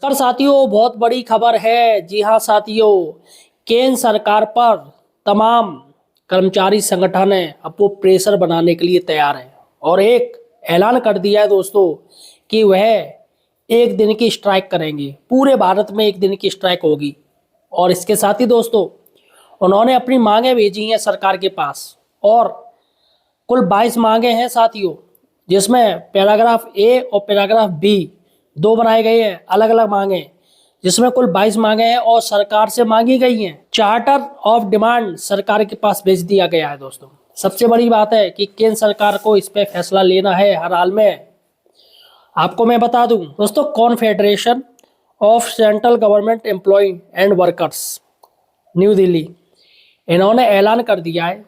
नमस्कार साथियों, बहुत बड़ी खबर है। जी हाँ साथियों, केंद्र सरकार पर तमाम कर्मचारी संगठन है अब वो प्रेशर बनाने के लिए तैयार है और एक ऐलान कर दिया है दोस्तों कि वह एक दिन की स्ट्राइक करेंगे। पूरे भारत में एक दिन की स्ट्राइक होगी और इसके साथ ही दोस्तों उन्होंने अपनी मांगें भेजी हैं सरकार के पास और कुल 22 मांगे हैं साथियों, जिसमें पैराग्राफ ए और पैराग्राफ बी दो बनाए गए हैं, अलग अलग मांगे, जिसमें कुल 22 मांगे हैं और सरकार से मांगी गई हैं। चार्टर ऑफ डिमांड सरकार के पास भेज दिया गया है दोस्तों। सबसे बड़ी बात है कि केंद्र सरकार को इस पे फैसला लेना है हर हाल में। आपको मैं बता दूं दोस्तों, Confederation of Central Government Employ and Workers New Delhi, इन्होंने ऐलान कर दिया है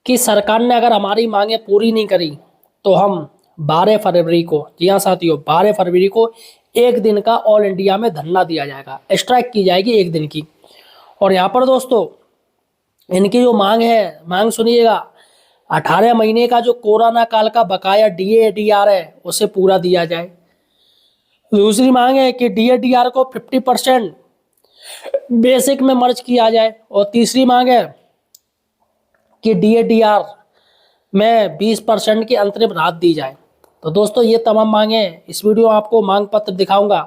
कि सरकार ने अगर हमारी मांगे पूरी नहीं करी तो हम 12 फरवरी को, जी हाँ साथियों, 12 फरवरी को एक दिन का ऑल इंडिया में धरना दिया जाएगा, स्ट्राइक की जाएगी एक दिन की। और यहाँ पर दोस्तों इनकी जो मांग है, मांग सुनिएगा, 18 महीने का जो कोरोना काल का बकाया DA/DR है उसे पूरा दिया जाए। दूसरी मांग है कि DA/DR को 50% बेसिक में मर्ज किया जाए। और तीसरी मांग है कि DA/DR में 20% की अंतरिम राहत दी जाए। तो दोस्तों ये तमाम मांगे हैं, इस वीडियो में आपको मांग पत्र दिखाऊंगा।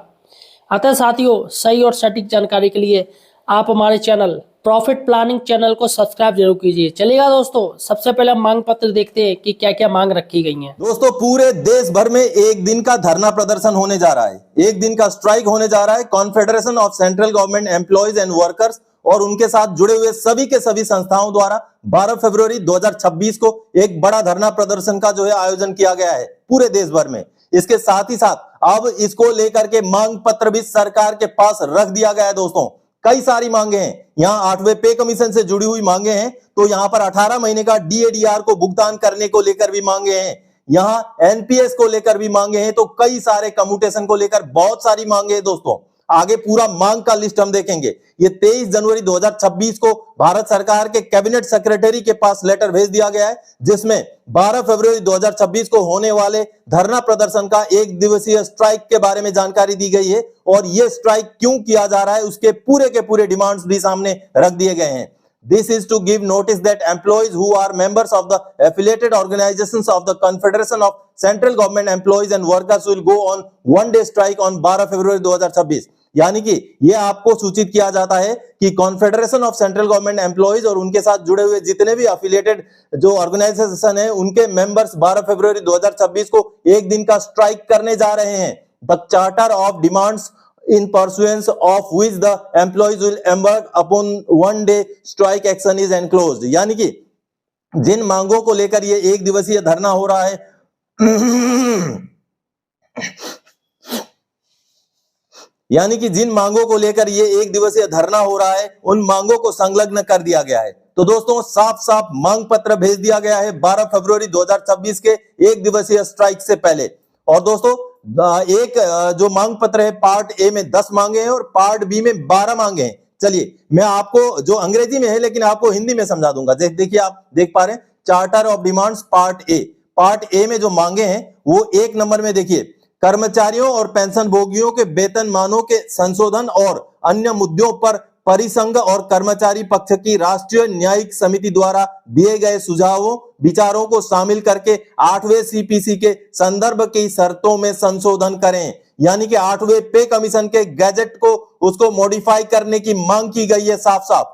अतः साथियों, सही और सटीक जानकारी के लिए आप हमारे चैनल प्रॉफिट प्लानिंग चैनल को सब्सक्राइब जरूर कीजिए। चलिएगा दोस्तों, सबसे पहले हम मांग पत्र देखते हैं कि क्या क्या मांग रखी गई है। दोस्तों पूरे देश भर में एक दिन का धरना प्रदर्शन होने जा रहा है, एक दिन का स्ट्राइक होने जा रहा है। Confederation of Central government employees and workers और उनके साथ जुड़े हुए सभी के सभी संस्थाओं द्वारा 12 फरवरी 2026 को एक बड़ा धरना प्रदर्शन का जो है आयोजन किया गया है पूरे देश भर में। इसके साथ ही साथ अब इसको लेकर के मांग पत्र भी सरकार के पास रख दिया गया है। दोस्तों कई सारी मांगे हैं, यहाँ 8वें पे कमीशन से जुड़ी हुई मांगे हैं, तो यहाँ पर 18 महीने का DA/DR को भुगतान करने को लेकर भी मांगे हैं, यहाँ NPS को लेकर भी मांगे हैं, तो कई सारे कम्यूटेशन को लेकर बहुत सारी मांगे हैं। दोस्तों आगे पूरा मांग का लिस्ट हम देखेंगे। ये 23 जनवरी 2026 को भारत सरकार के कैबिनेट सेक्रेटरी के पास लेटर भेज दिया गया है, जिसमें 12 फरवरी 2026 को होने वाले धरना प्रदर्शन का एक दिवसीय स्ट्राइक के बारे में जानकारी दी गई है और ये स्ट्राइक क्यों किया जा रहा है उसके पूरे डिमांड्स भी सामने रख दिए गए हैं। This is to give notice that employees who are members of the affiliated organizations of the Confederation of Central Government Employees and Workers will go on one-day strike on 12 फरवरी 2026। यानी कि ये आपको सूचित किया जाता है कि confederation of Central government employees और उनके साथ जुड़े हुए जितने भी अफिलिएटेड जो ऑर्गेनाइजेशन है उनके मेंबर्स 12 फरवरी 2026 को एक दिन का स्ट्राइक करने जा रहे हैं। The charter of demands in pursuance of which the employees will embark upon one day strike action is enclosed। यानी कि जिन मांगों को लेकर ये एक दिवसीय धरना हो रहा है यानी कि जिन मांगों को लेकर ये एक दिवसीय धरना हो रहा है उन मांगों को संलग्न कर दिया गया है। तो दोस्तों साफ साफ मांग पत्र भेज दिया गया है 12 फरवरी 2026 के एक दिवसीय स्ट्राइक से पहले। और दोस्तों एक जो मांग पत्र है पार्ट ए में 10 मांगे हैं और पार्ट बी में 12 मांगे हैं। चलिए मैं आपको, जो अंग्रेजी में है लेकिन आपको हिंदी में समझा दूंगा। देखिए आप देख पा रहे हैं charter of demands part A में जो मांगे हैं वो 1 नंबर में देखिए, कर्मचारियों और पेंशन भोगियों के वेतन मानों के संशोधन और अन्य मुद्दों पर परिसंघ और कर्मचारी पक्ष की राष्ट्रीय न्यायिक समिति द्वारा दिए गए सुझावों विचारों को शामिल करके 8वें CPC के संदर्भ की शर्तों में संशोधन करें। यानी कि 8वें पे कमीशन के गैजेट को उसको मॉडिफाई करने की मांग की गई है साफ साफ।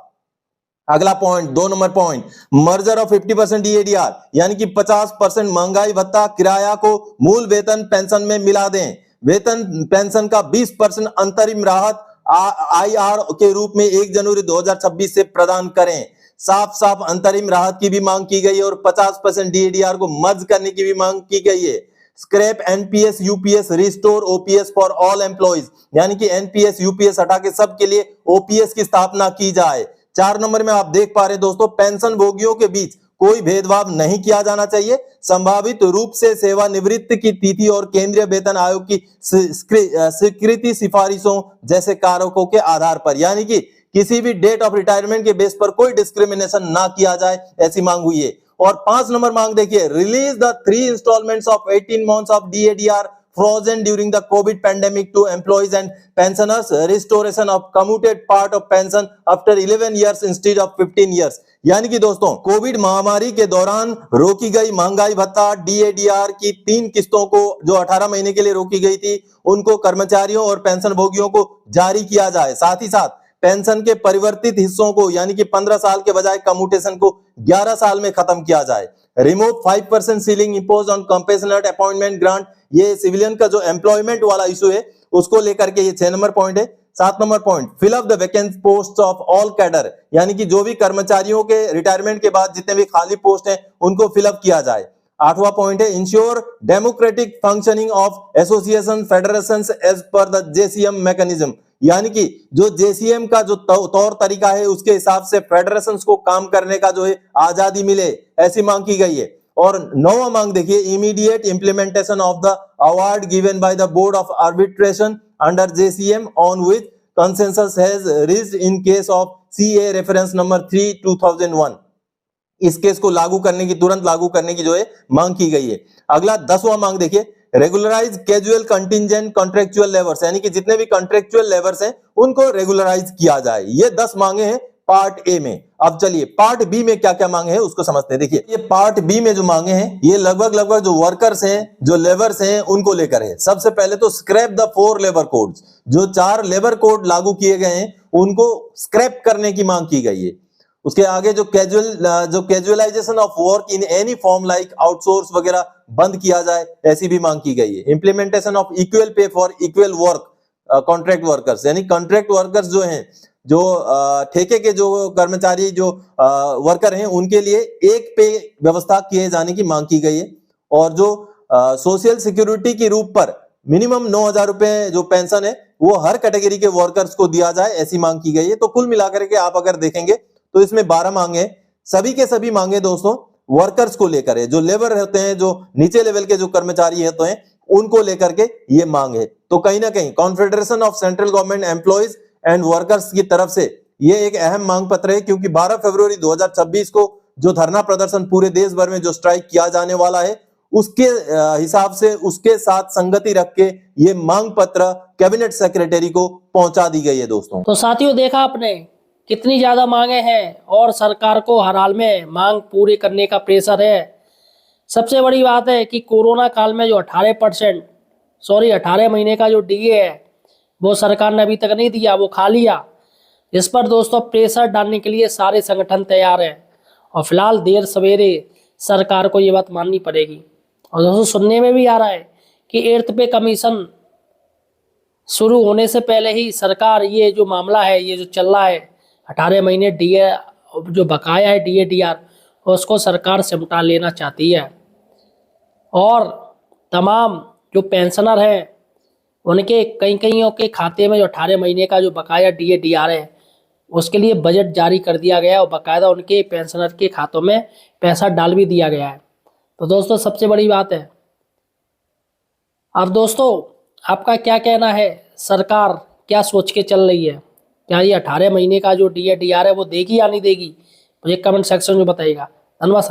अगला point 2 number point, merger of 50% DA/DR, यानी कि 50% महंगाई भत्ता किराया को मूल वेतन पेंशन में मिला दें। वेतन पेंशन का 20% अंतरिम राहत IR के रूप में 1 जनवरी 2026 से प्रदान करें। साफ साफ अंतरिम राहत की भी मांग की गई है और 50% DA/DR को मर्ज करने की भी मांग की गई है। Scrap NPS UPS restore OPS for all employees, यानी कि NPS UPS हटा के सबके लिए OPS की स्थापना की जाए। 4 नंबर में आप देख पा रहे हैं दोस्तों, पेंशन भोगियों के बीच कोई भेदभाव नहीं किया जाना चाहिए। संभावित रूप से सेवानिवृत्ति की तिथि और केंद्रीय वेतन आयोग की स्वीकृति सिफारिशों जैसे कारकों के आधार पर, यानी कि किसी भी डेट ऑफ रिटायरमेंट के बेस पर कोई डिस्क्रिमिनेशन ना किया जाए, ऐसी मांग हुई है। और 5 नंबर मांग देखिए, release the 3 instalments of 18 months of DA/DR frozen during the COVID pandemic to employees and pensioners, restoration of commuted part of pension after 11 years instead of 15 years। यानी कि दोस्तों कोविड महामारी के दौरान रोकी गई महंगाई भत्ता DADR की 3 किस्तों को जो 18 महीने के लिए रोकी गई थी उनको कर्मचारियों और पेंशन भोगियों को जारी किया जाए। साथ ही साथ पेंशन के परिवर्तित हिस्सों को यानी कि 15 साल के बजाय कम्यूटेशन को 11 साल में खत्म किया जाए। Remove 5% ceiling impose on compassionate appointment grant, ये सिविलियन का जो एम्प्लॉयमेंट वाला इशू है उसको लेकर के ये 6 नंबर पॉइंट है। 7 number point, fill up the vacant post of all cadre, यानी कि जो भी कर्मचारियों के रिटायरमेंट के बाद जितने भी खाली पोस्ट हैं उनको फिलअप किया जाए। 8वां पॉइंट है, ensure democratic functioning of association federations as per the JCM mechanism, यानी कि जो JCM का जो तौर तरीका है उसके हिसाब से फेडरेशंस को काम करने का जो है आजादी मिले, ऐसी मांग की गई है। और 9वां मांग देखिए, immediate implementation of the award given by the board of arbitration under JCM on which consensus has reached in case of CA reference number 3 2001। इस केस को लागू करने की, तुरंत लागू करने की जो है मांग की गई है। अगला 10वां मांग देखिए, regularise casual contingent contractual labours, यानी कि जितने भी कॉन्ट्रेक्चुअल लेबर्स हैं उनको रेगुलराइज किया जाए। ये 10 मांगे हैं पार्ट ए में। अब चलिए पार्ट बी में क्या क्या मांगे हैं उसको समझते हैं। देखिए ये पार्ट बी में जो मांगे हैं ये लगभग जो वर्कर्स हैं, जो लेबर्स हैं उनको लेकर है। सबसे पहले तो स्क्रैप द 4 लेबर कोड्स, जो 4 लेबर कोड लागू किए गए हैं उनको स्क्रैप करने की मांग की गई है। उसके आगे जो casualisation of work in any form like outsource वगैरह बंद किया जाए, ऐसी भी मांग की गई है। Implementation of equal pay for equal work contract workers, यानी कॉन्ट्रैक्ट वर्कर्स जो हैं, जो ठेके के जो कर्मचारी जो वर्कर हैं उनके लिए एक पे व्यवस्था किए जाने की मांग की गई है। और जो सोशल सिक्योरिटी के रूप पर मिनिमम 9,000 रुपए जो पेंशन है वो हर कैटेगरी के वर्कर्स को दिया जाए, ऐसी मांग की गई है। तो कुल मिलाकर के आप अगर देखेंगे तो इसमें 12 मांगे, सभी के सभी मांगे दोस्तों वर्कर्स को लेकर है। जो लेबर होते हैं, जो नीचे लेवल के जो कर्मचारी होते हैं उनको लेकर के ये मांग है। तो कहीं ना कहीं confederation of Central government employees and workers की तरफ से ये एक अहम मांग पत्र है, क्योंकि 12 फरवरी 2026 को जो धरना प्रदर्शन पूरे देश भर में जो स्ट्राइक किया जाने वाला है उसके हिसाब से, उसके साथ संगति रख के ये मांग पत्र कैबिनेट सेक्रेटरी को पहुंचा दी गई है दोस्तों। तो साथियों देखा आपने कितनी ज्यादा मांगे हैं और सरकार को हर हाल में मांग पूरी करने का प्रेशर है। सबसे बड़ी बात है कि कोरोना काल में जो 18 महीने का जो DA है वो सरकार ने अभी तक नहीं दिया, वो खा लिया। इस पर दोस्तों प्रेशर डालने के लिए सारे संगठन तैयार हैं और फिलहाल देर सवेरे सरकार को ये बात माननी पड़ेगी। और दोस्तों सुनने में भी आ रहा है कि 8th पे कमीशन शुरू होने से पहले ही सरकार ये जो मामला है, ये जो चल रहा है 18 महीने DA जो बकाया है DADR, उसको सरकार सिमटा लेना चाहती है। और तमाम जो पेंशनर हैं उनके कईयों के खाते में जो 18 महीने का जो बकाया DADR है उसके लिए बजट जारी कर दिया गया और बाकायदा उनके पेंशनर के खातों में पैसा डाल भी दिया गया है। तो दोस्तों सबसे बड़ी बात है। अब दोस्तों आपका क्या कहना है, सरकार क्या सोच के चल रही है? क्या ये 18 महीने का जो DADR है वो देगी या नहीं देगी? मुझे कमेंट सेक्शन में बताइएगा। धन्यवाद।